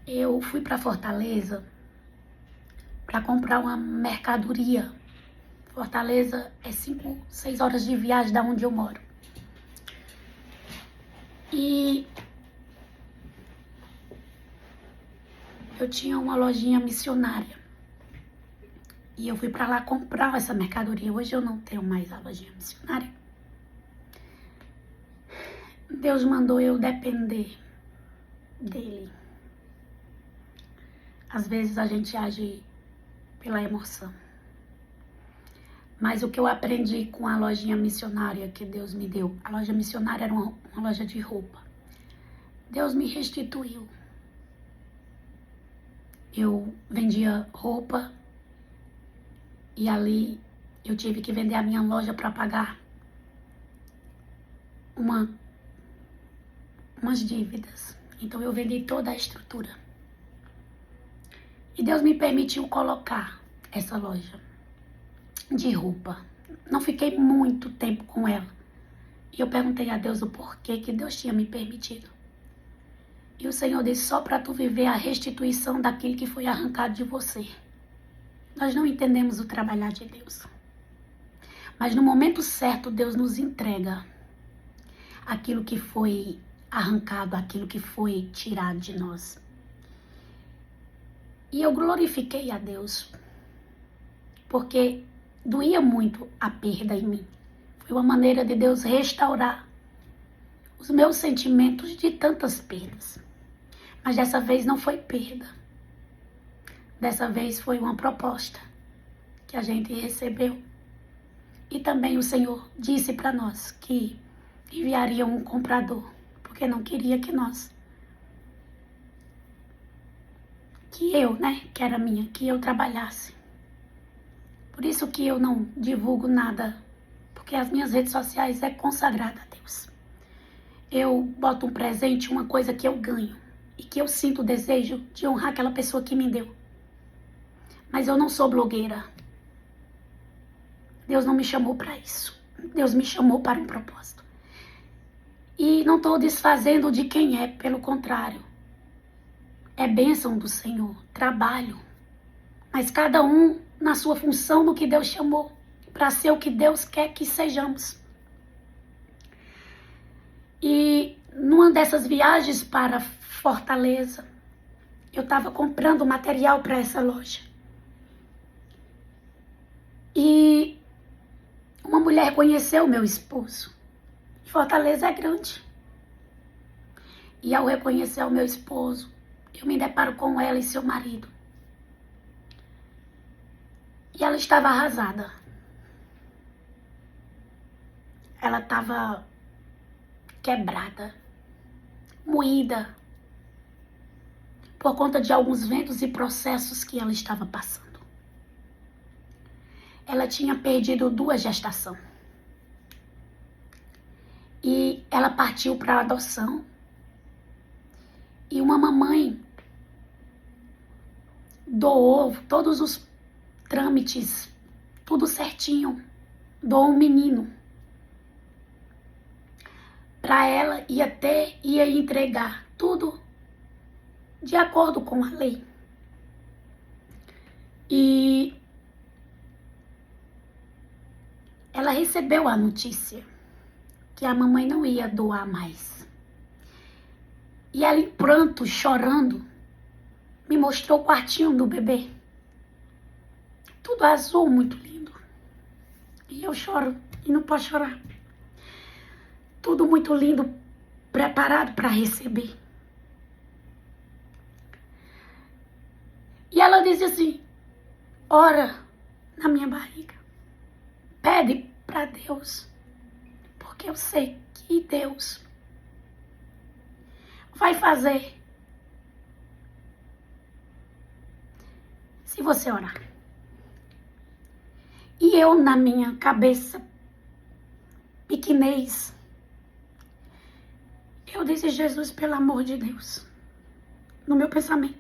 Eu fui para Fortaleza para comprar uma mercadoria. Fortaleza é 5, 6 horas de viagem da onde eu moro. E eu tinha uma lojinha missionária. E eu fui para lá comprar essa mercadoria. Hoje eu não tenho mais a lojinha missionária. Deus mandou eu depender dele. Às vezes a gente age pela emoção. Mas o que eu aprendi com a lojinha missionária que Deus me deu, a loja missionária era uma loja de roupa. Deus me restituiu. Eu vendia roupa e ali eu tive que vender a minha loja para pagar umas dívidas. Então eu vendi toda a estrutura. E Deus me permitiu colocar essa loja de roupa. Não fiquei muito tempo com ela. E eu perguntei a Deus o porquê que Deus tinha me permitido. E o Senhor disse, só para tu viver a restituição daquilo que foi arrancado de você. Nós não entendemos o trabalhar de Deus. Mas no momento certo, Deus nos entrega aquilo que foi arrancado, aquilo que foi tirado de nós. E eu glorifiquei a Deus, porque doía muito a perda em mim. Foi uma maneira de Deus restaurar os meus sentimentos de tantas perdas. Mas dessa vez não foi perda. Dessa vez foi uma proposta que a gente recebeu. E também o Senhor disse para nós que enviaria um comprador, porque não queria que eu, que era minha, que eu trabalhasse. Por isso que eu não divulgo nada, porque as minhas redes sociais é consagrada a Deus. Eu boto um presente, uma coisa que eu ganho e que eu sinto o desejo de honrar aquela pessoa que me deu. Mas eu não sou blogueira. Deus não me chamou para isso. Deus me chamou para um propósito. E não estou desfazendo de quem é, pelo contrário. É bênção do Senhor, trabalho. Mas cada um na sua função no que Deus chamou, para ser o que Deus quer que sejamos. E numa dessas viagens para Fortaleza, eu estava comprando material para essa loja. E uma mulher conheceu meu esposo. Fortaleza é grande. E ao reconhecer o meu esposo, eu me deparo com ela e seu marido. E ela estava arrasada. Ela estava quebrada, moída, por conta de alguns ventos e processos que ela estava passando. Ela tinha perdido 2 gestações. E ela partiu para a adoção. E uma mamãe doou todos os trâmites, tudo certinho. Doou um menino. Para ela ia entregar tudo de acordo com a lei. E ela recebeu a notícia que a mamãe não ia doar mais. E ela em pranto, chorando, me mostrou o quartinho do bebê. Tudo azul, muito lindo. E eu choro e não posso chorar. Tudo muito lindo, preparado para receber. E ela disse assim, ora na minha barriga. Pede para Deus. Porque eu sei que Deus vai fazer se você orar. E eu, na minha cabeça, pequenez, eu disse, Jesus, pelo amor de Deus, no meu pensamento,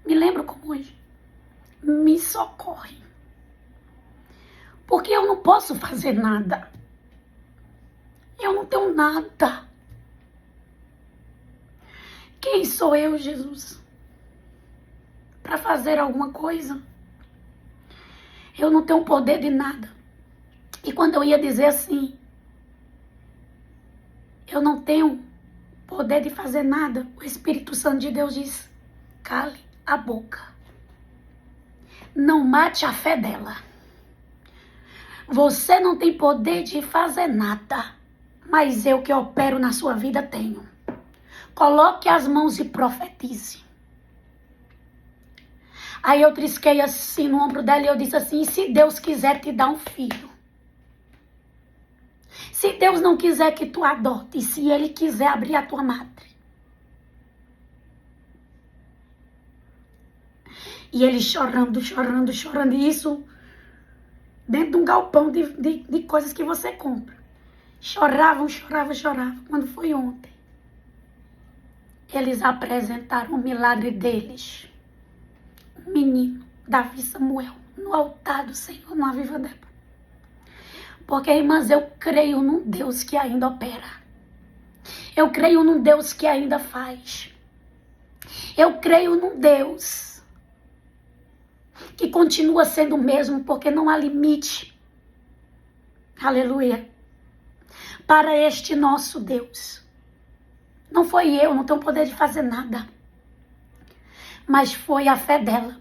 me lembro como hoje, me socorre. Porque eu não posso fazer nada. Eu não tenho nada. Quem sou eu, Jesus? para fazer alguma coisa. Eu não tenho poder de nada. E quando eu ia dizer assim, eu não tenho poder de fazer nada, o Espírito Santo de Deus diz, cale a boca. Não mate a fé dela. Você não tem poder de fazer nada, mas eu que opero na sua vida tenho. Coloque as mãos e profetize. Aí eu trisquei assim no ombro dela e eu disse assim, e se Deus quiser te dar um filho? Se Deus não quiser que tu adote, e se Ele quiser abrir a tua madre? E ele chorando, e isso dentro de um galpão de coisas que você compra. Choravam. Quando foi ontem, eles apresentaram o milagre deles. Um menino, Davi Samuel, no altar do Senhor, no Aviva Débora. Porque, irmãs, eu creio num Deus que ainda opera. Eu creio num Deus que ainda faz. Eu creio num Deus que continua sendo o mesmo, porque não há limite. Aleluia. Para este nosso Deus. Não foi eu, não tenho poder de fazer nada. Mas foi a fé dela.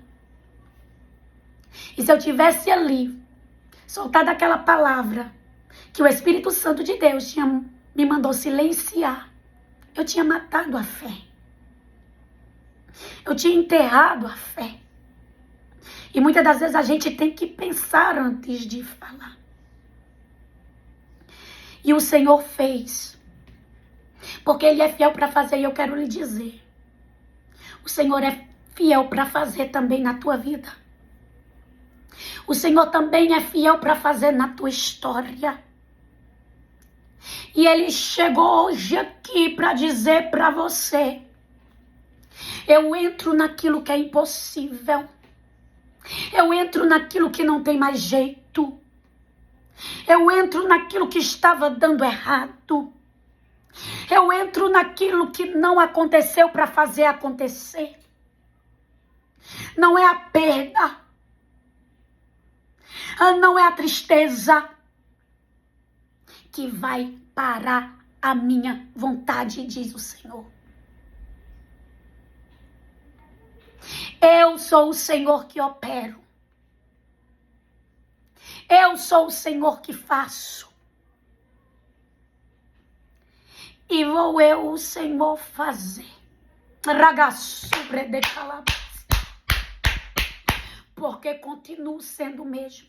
E se eu tivesse ali, soltado aquela palavra, que o Espírito Santo de Deus me mandou silenciar, eu tinha matado a fé. Eu tinha enterrado a fé. E muitas das vezes a gente tem que pensar antes de falar. E o Senhor fez. Porque Ele é fiel para fazer, e eu quero lhe dizer. O Senhor é fiel para fazer também na tua vida. O Senhor também é fiel para fazer na tua história. E Ele chegou hoje aqui para dizer para você, eu entro naquilo que é impossível. Eu entro naquilo que não tem mais jeito. Eu entro naquilo que estava dando errado. Eu entro naquilo que não aconteceu para fazer acontecer. Não é a perda. Não é a tristeza que vai parar a minha vontade, diz o Senhor. Eu sou o Senhor que opero. Eu sou o Senhor que faço. E vou eu, o Senhor, fazer. Porque continuo sendo o mesmo.